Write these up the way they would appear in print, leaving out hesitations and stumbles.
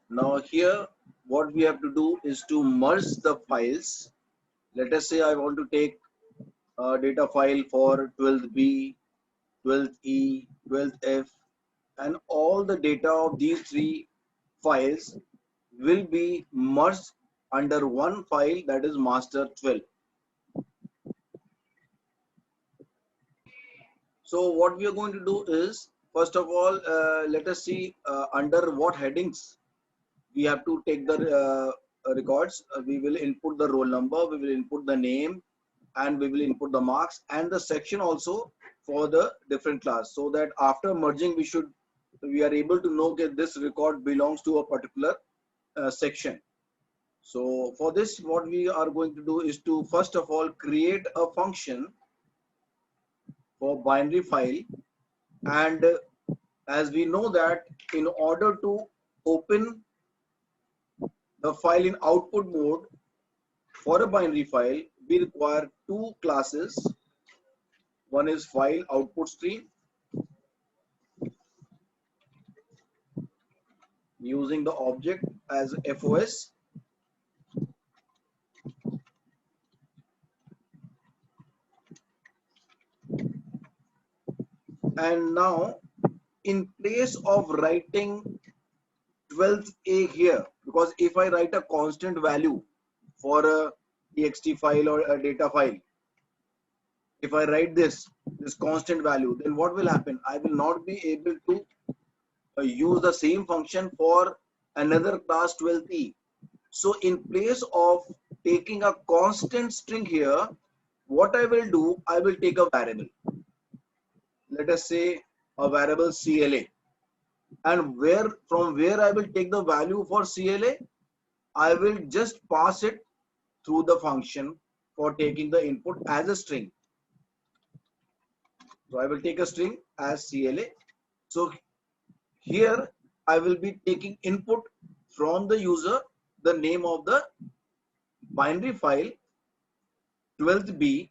Now here, what we have to do is to merge the files. Let us say I want to take a data file for 12th B, 12th E, 12th F, and all the data of these three files will be merged under one file, that is master 12. So what we are going to do is, first of all, let us see under what headings we have to take the records. We will input the roll number, we will input the name, and we will input the marks and the section also for the different class, so that after merging we are able to know that this record belongs to a particular section. So for this, what we are going to do is to first of all create a function for binary file. And as we know that in order to open the file in output mode for a binary file, we require two classes. One is file output stream, using the object as FOS, and now in place of writing 12th A here, because if I write a constant value for a txt file or a data file, if I write this constant value, then what will happen? I will not be able to use the same function for another class 12e. So in place of taking a constant string here, what I will do, I will take a variable. Let us say a variable CLA, and from where I will take the value for CLA, I will just pass it through the function for taking the input as a string. So I will take a string as CLA. So here I will be taking input from the user, the name of the binary file 12th B,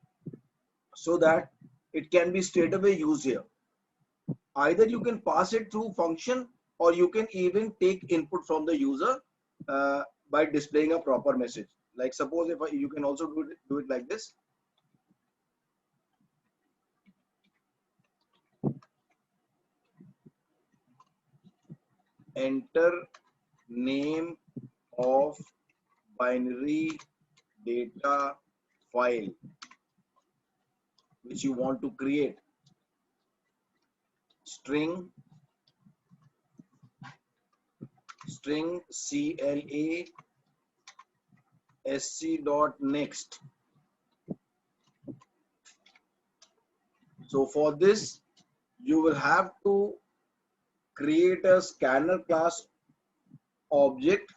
so that it can be straight away used here. Either you can pass it through function, or you can even take input from the user by displaying a proper message. Like suppose if you can also do it like this. Enter name of binary data file which you want to create. String CLA sc.next. So for this, you will have to create a scanner class object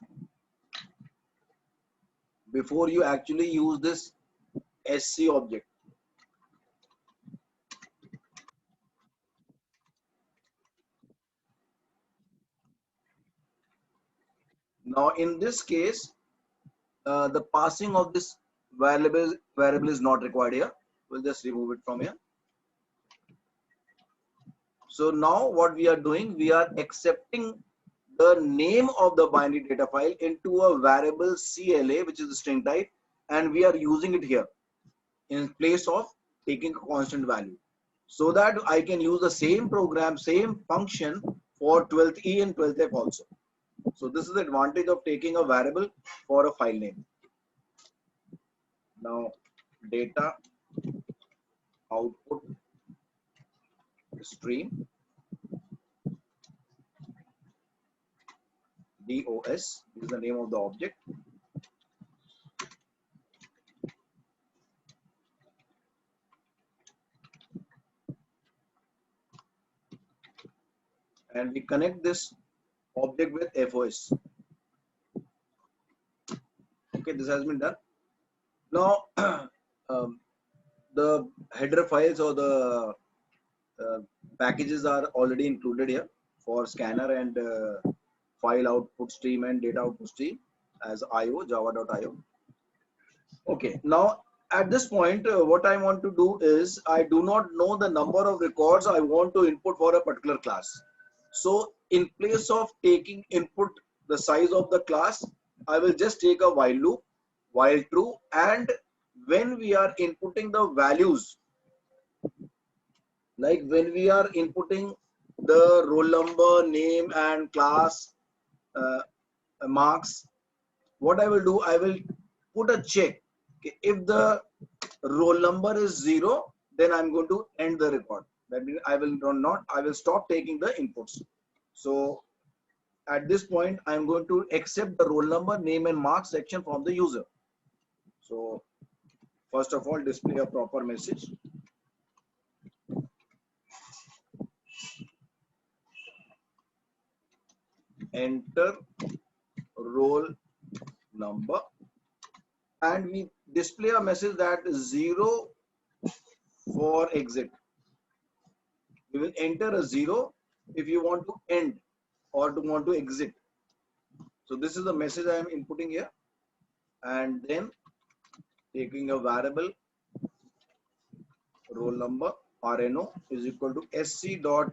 before you actually use this SC object. Now in this case, the passing of this variable is not required here. We'll just remove it from here. So now what we are doing, we are accepting the name of the binary data file into a variable CLA, which is the string type, and we are using it here in place of taking a constant value, so that I can use the same program, same function for 12th E and 12th F also. So this is the advantage of taking a variable for a file name. Now data output stream DOS is the name of the object. And we connect this object with FOS. Okay, this has been done. Now the header files or the packages are already included here for scanner and file output stream and data output stream as IO, java.io. Okay, now at this point, what I want to do is, I do not know the number of records I want to input for a particular class. So in place of taking input the size of the class, I will just take a while loop, while true, and when we are inputting the values, like when we are inputting the roll number, name, and class uh, marks, what I will do, I will put a check. Okay, if the roll number is 0, then I'm going to end the record. That means I will stop taking the inputs. So at this point, I'm going to accept the roll number, name, and marks section from the user. So first of all, display a proper message. Enter roll number, and we display a message that is 0 for exit. We will enter a 0 if you want to end or to want to exit. So this is the message I am inputting here, and then taking a variable roll number RNO is equal to sc dot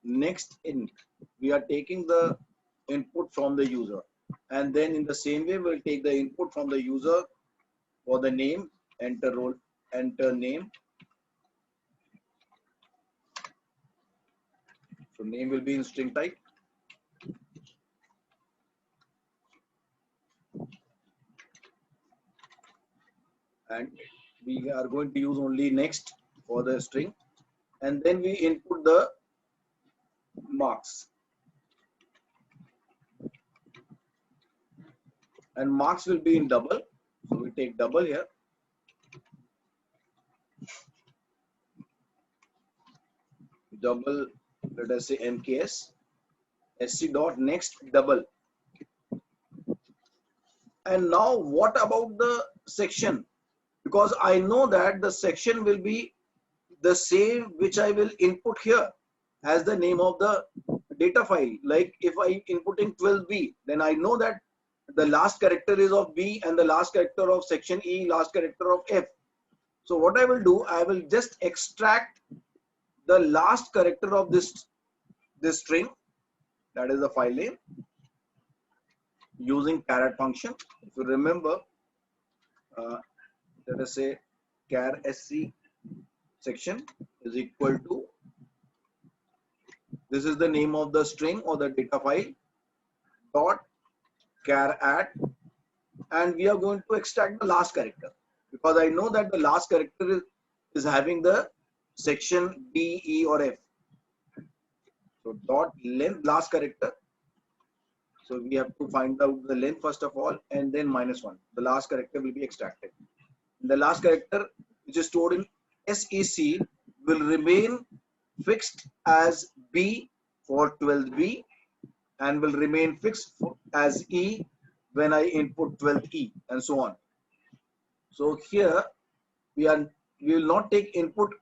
next int. We are taking the input from the user, and then in the same way we'll take the input from the user for the name. Enter roll, enter name. So name will be in string type. And we are going to use only next for the string, and then we input the marks, and marks will be in double. So we take double here, double, let us say mks sc dot next double. And now what about the section? Because I know that the section will be the same which I will input here as the name of the data file. Like if I inputting 12b, then I know that the last character is of B and the last character of section E, last character of F. So what I will do, I will just extract the last character of this string, that is the file name, using caret function. If you remember, let us say char sc section is equal to, this is the name of the string or the data file, dot char at, and we are going to extract the last character, because I know that the last character is having the section D, E, or F. So dot length last character. So we have to find out the length first of all, and then -1. The last character will be extracted. The last character which is stored in SEC will remain fixed as B for 12B, and will remain fixed as E when I input 12E, and so on. So here we will not take input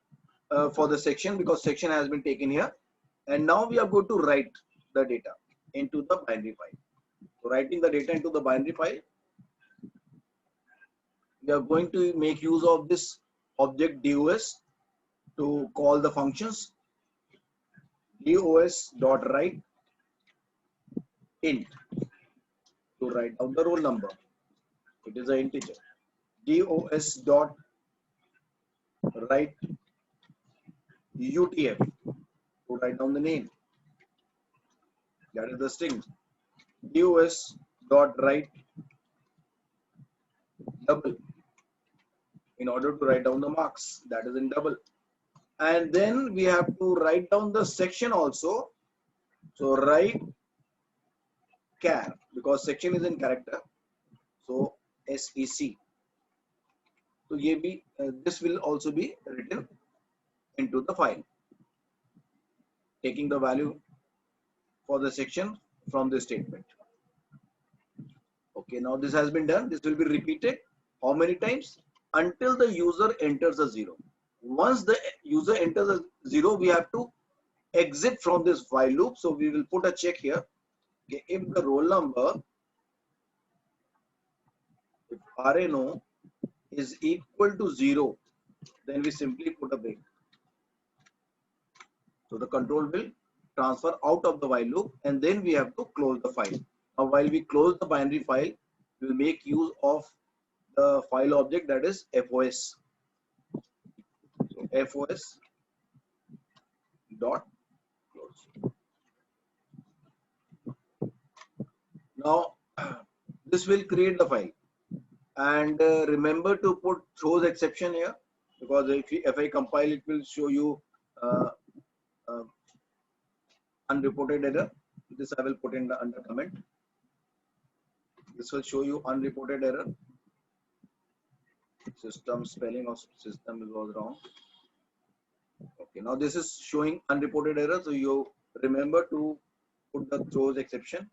for the section, because section has been taken here, and now we are going to write the data into the binary file. So writing the data into the binary file, we are going to make use of this object dos to call the functions dos.write int to write down the roll number. It is an integer. dos.write utf to write down the name. That is the string. dos.write double in order to write down the marks. That is in double. And then we have to write down the section also. So write char, because section is in character. So sec. So this will also be written into the file, taking the value for the section from this statement. Okay, now this has been done. This will be repeated how many times? Until the user enters a 0. Once the user enters a 0, we have to exit from this while loop. So we will put a check here. Okay, if the roll number, if RNO is equal to 0, then we simply put a break. So the control will transfer out of the while loop, and then we have to close the file. Now, while we close the binary file, we will make use of the file object, that is FOS. So FOS dot close. Now, this will create the file. And remember to put throws exception here, because if I compile, it will show you uh, uh, unreported error. This I will put in the under comment. This will show you unreported error. System spelling of system was wrong. Okay, now this is showing unreported error. So you remember to put the throws exception.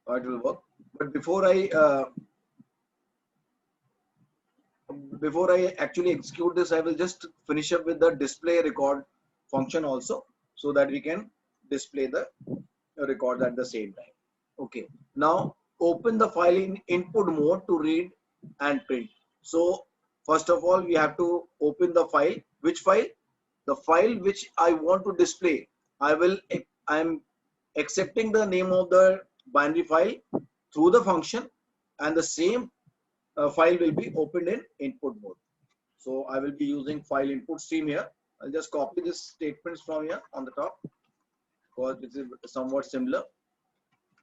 It will work. But before I actually execute this, I will just finish up with the display record function also, so that we can display the records at the same time. Okay, now open the file in input mode to read and print. So first of all, we have to open the file. Which file? The file which I want to display. I'm accepting the name of the binary file through the function, and the same file will be opened in input mode. So I will be using file input stream here. I'll just copy this statements from here on the top, because this is somewhat similar.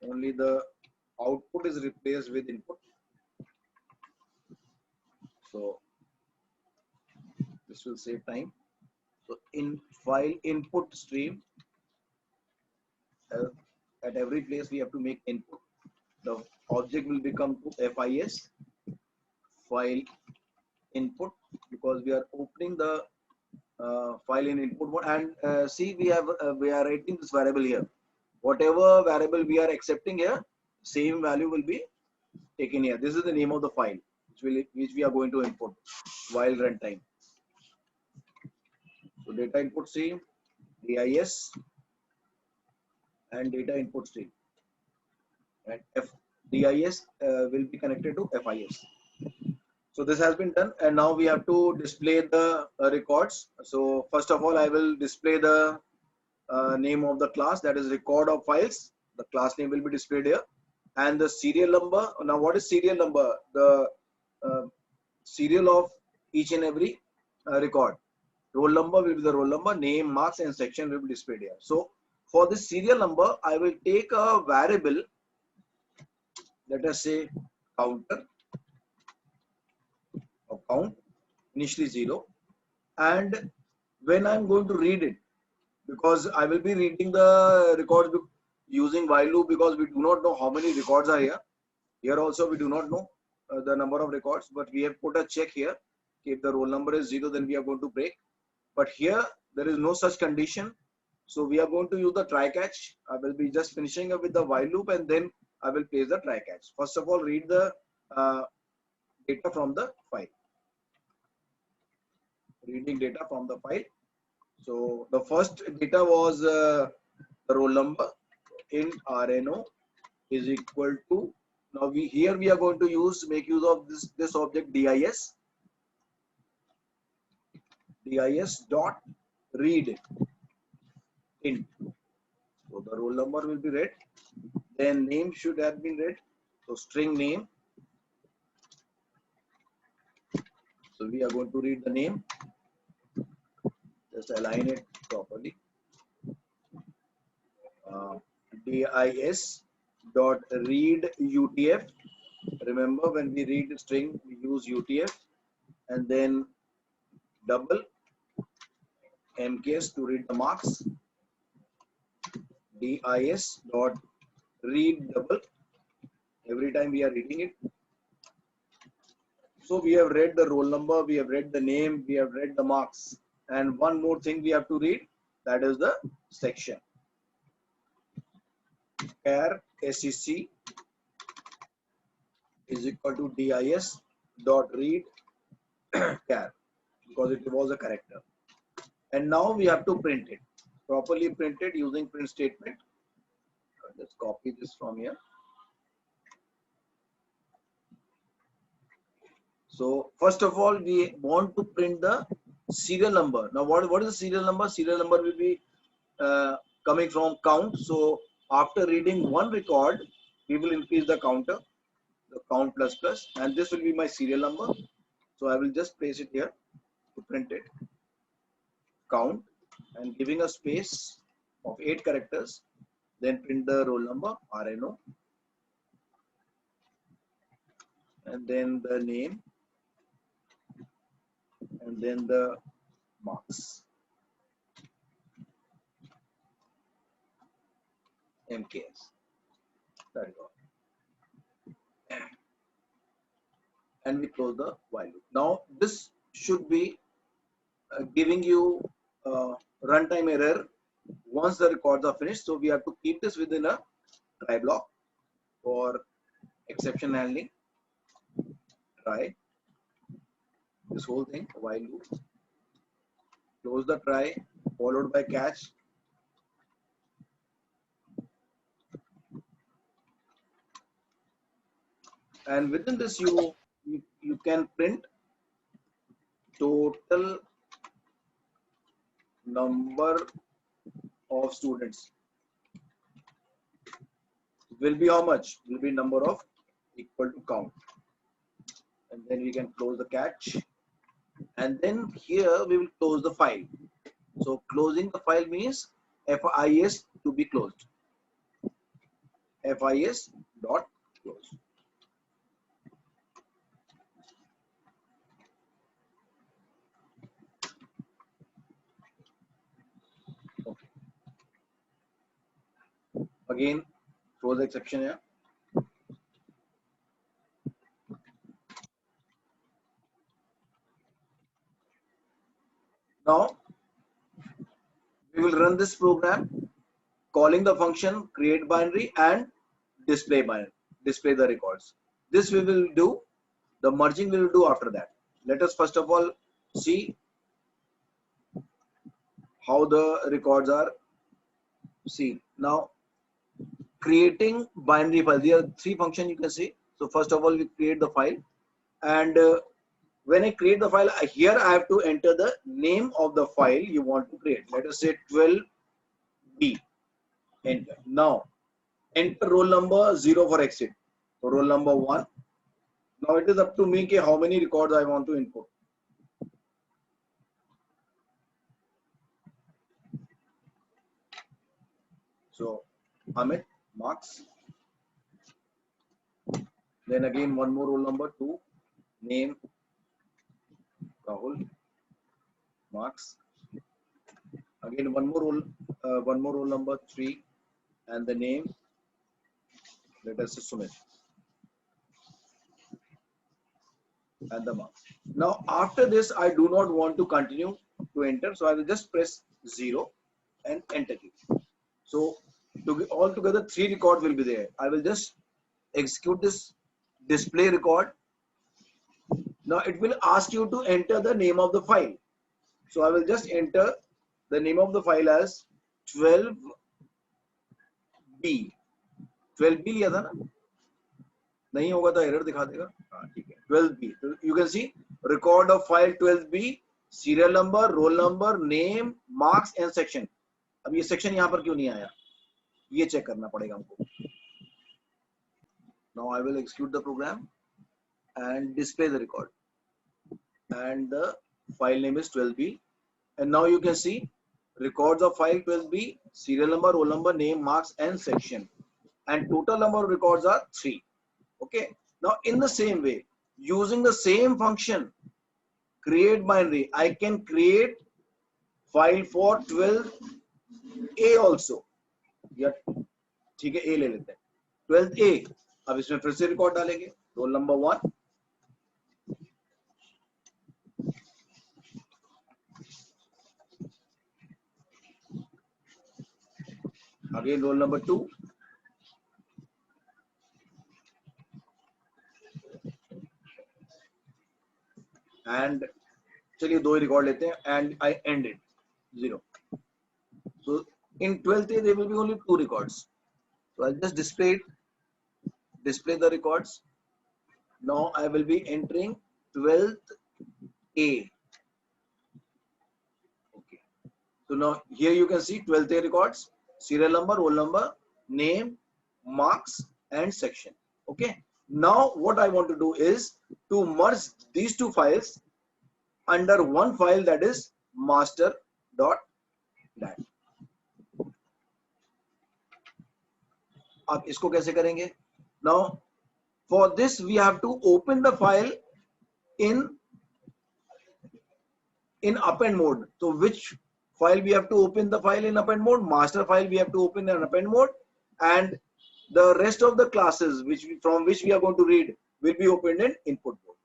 Only the output is replaced with input. So this will save time. So in file input stream, at every place we have to make input. The object will become to FIS file input, because we are opening the file in input mode. And see, we are writing this variable here. Whatever variable we are accepting here, same value will be taken here. This is the name of the file which we are going to input while runtime. So data input stream, DIS, and data input stream, and DIS will be connected to FIS. So this has been done, and now we have to display the records. So first of all, I will display the name of the class, that is record of files. The class name will be displayed here, and the serial number. Now, what is serial number? The serial of each and every record. Roll number will be the roll number, name, marks, and section will be displayed here. So for this serial number, I will take a variable, let us say counter, or count, initially 0. And when I'm going to read it, because I will be reading the records using while loop, because we do not know how many records are here. Here also we do not know the number of records, but we have put a check here. If the roll number is 0, then we are going to break. But here there is no such condition. So we are going to use the try catch. I will be just finishing up with the while loop, and then I will place the try catch. First of all, read the data from the file. Reading data from the file. So the first data was the roll number. Int RNO is equal to, now here we are going to make use of this object DIS dot read int. So the roll number will be read, then name should have been read. So string name. So we are going to read the name. Just align it properly. DIS dot read UTF. Remember, when we read the string, we use UTF, and then double MKS to read the marks. DIS dot read double. Every time we are reading it. So we have read the roll number, we have read the name, we have read the marks, and one more thing we have to read, that is the section. Char SEC is equal to DIS dot read char, because it was a character. And now we have to print it, properly print it using print statement. Let's copy this from here. So first of all, we want to print the serial number. Now what is the serial number? Serial number will be coming from count. So after reading one record, we will increase the counter, the count plus plus, and this will be my serial number. So I will just place it here to print it. Count, and giving a space of 8 characters, then print the roll number, RNO, and then the name, and then the marks, MKS. That is all. And we close the while loop. Now this should be giving you runtime error once the records are finished. So we have to keep this within a try block for exception handling. Try this whole thing, while loop. Close the try, followed by catch. And within this you can print total number of students will be how much? Will be number of equal to count. And then we can close the catch. And then here we will close the file. So closing the file means FIS to be closed. FIS dot close. Okay. Again, throw the exception here. Now we will run this program calling the function create binary and display the records. This we will do. The merging we will do after that. Let us first of all see how the records are seen. Now creating binary file. There are 3 functions you can see. So first of all we create the file, and when I create the file, here I have to enter the name of the file you want to create. Let us say 12B. Enter. Now enter roll number 0 for exit. So roll number 1. Now it is up to me how many records I want to input. So Amit, marks. Then again one more roll number 2, name Rahul, marks. Again one more roll number 3, and the name, let us say Sumit, and the marks. Now after this I do not want to continue to enter, so I will just press 0 and enter key. So altogether 3 records will be there. I will just execute this display record. Now it will ask you to enter the name of the file. So I will just enter the name of the file as 12B. 12B लिया था ना? नहीं होगा तो error दिखा देगा. ठीक है. 12B. So you can see record of file 12B, serial number, roll number, name, marks and section. अब ये section यहाँ पर क्यों नहीं आया? ये check करना पड़ेगा हमको. Now I will execute the program and display the record. And the file name is 12B. And now you can see records of file 12B, serial number, roll number, name, marks and section. And total number of records are 3. Okay. Now in the same way, using the same function, create binary, I can create file for 12A also. Yeah. ठीक है, A ले लेते हैं. 12A. अब इसमें फिर से record डालेंगे. Roll number 1. Again roll number 2. And चलिए 2 रिकॉर्ड लेते हैं, and I end it 0. So in 12th A there will be only 2 records. So I'll just display the records. Now I will be entering 12th A. So now here you can see 12th A records, serial number, roll number, name, marks, and section. Okay. Now what I want to do is to merge these two files under one file, that is master.dat. आप इसको कैसे करेंगे? Now for this we have to open the file in append mode. So which file we have to open the file in append mode? Master file we have to open in append mode, and the rest of the classes from which we are going to read will be opened in input mode.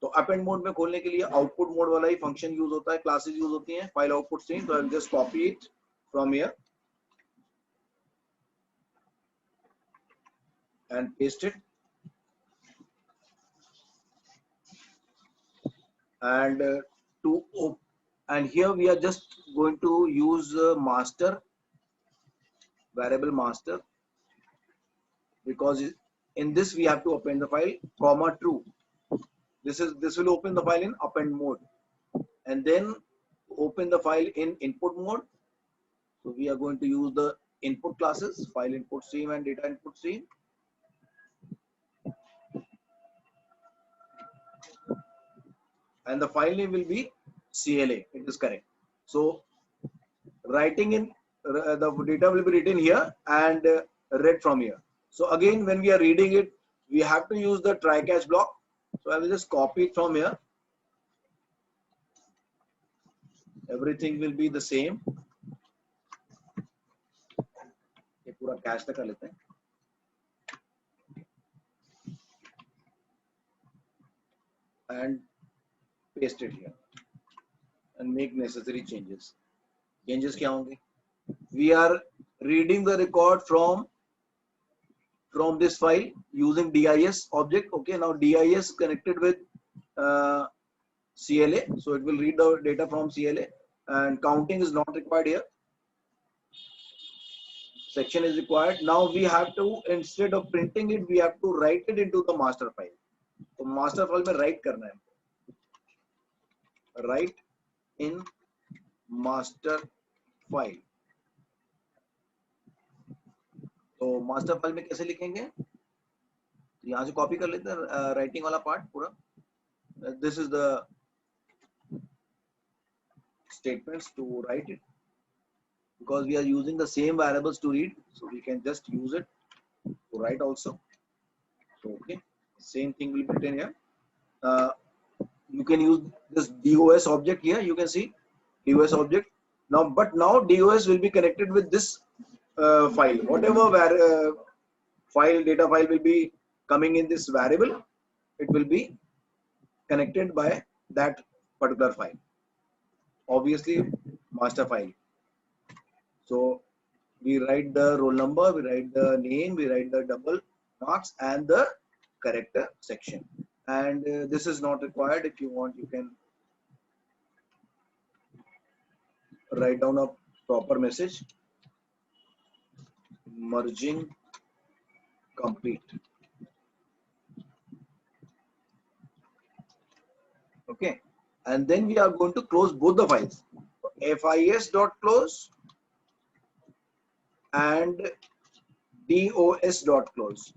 तो append mode में खोलने के लिए output mode वाला ही function use होता है, classes use होती हैं, file output stream. So I will just copy it from here and paste it, and here we are just going to use master variable master, because in this we have to append the file comma true. This will open the file in append mode, and then open the file in input mode. So we are going to use the input classes, file input stream and data input stream. And the file name will be CLA. It is correct. So writing in the data will be written here and read from here. So again, when we are reading it, we have to use the try catch block. So I will just copy it from here. Everything will be the same. ये पूरा catch तक कर लेते हैं. And paste it here and make necessary changes. Changes क्या होंगे? We are reading the record from this file using DIS object. Okay, now DIS connected with CLA, so it will read the data from CLA, and counting is not required here. Section is required. Now we have to, instead of printing it, we have to write it into the master file. So master file में write करना है. Write in master file. तो master file में कैसे लिखेंगे? यहाँ से copy कर लेते हैं राइटिंग वाला पार्ट पूरा. This is the statements to write it, because we are using the same variables to read, so we can just use it to write also. So okay, same thing will be written here. You can use this DOS object here. You can see DOS object now, but now DOS will be connected with this file. Whatever data file will be coming in this variable, it will be connected by that particular file. Obviously, master file. So we write the roll number, we write the name, we write the double marks and the character section. And this is not required. If you want, you can write down a proper message. Merging complete. Okay, and then we are going to close both the files. FIS.close and DOS.close.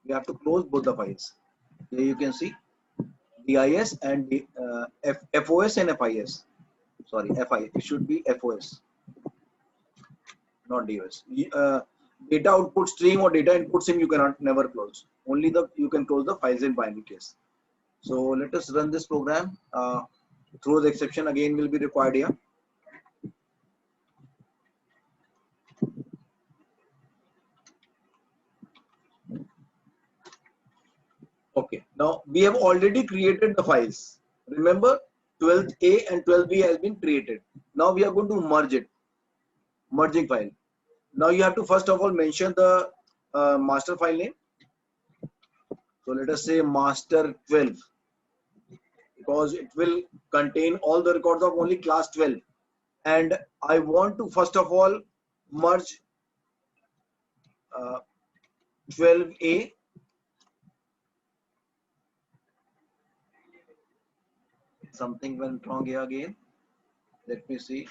We have to close both the files. Here you can see DIS and FOS and FIS. Sorry, FIS. It should be FOS, not DOS. Data output stream or data input stream you cannot never close. Only you can close the files in binary case. So let us run this program. Throw the exception again will be required here. Okay, now we have already created the files. Remember, 12th A and 12th B has been created. Now we are going to merge it. Merging file. Now you have to first of all mention the master file name. So let us say master 12, because it will contain all the records of only class 12. And I want to first of all merge 12A something went wrong here again. Let me see.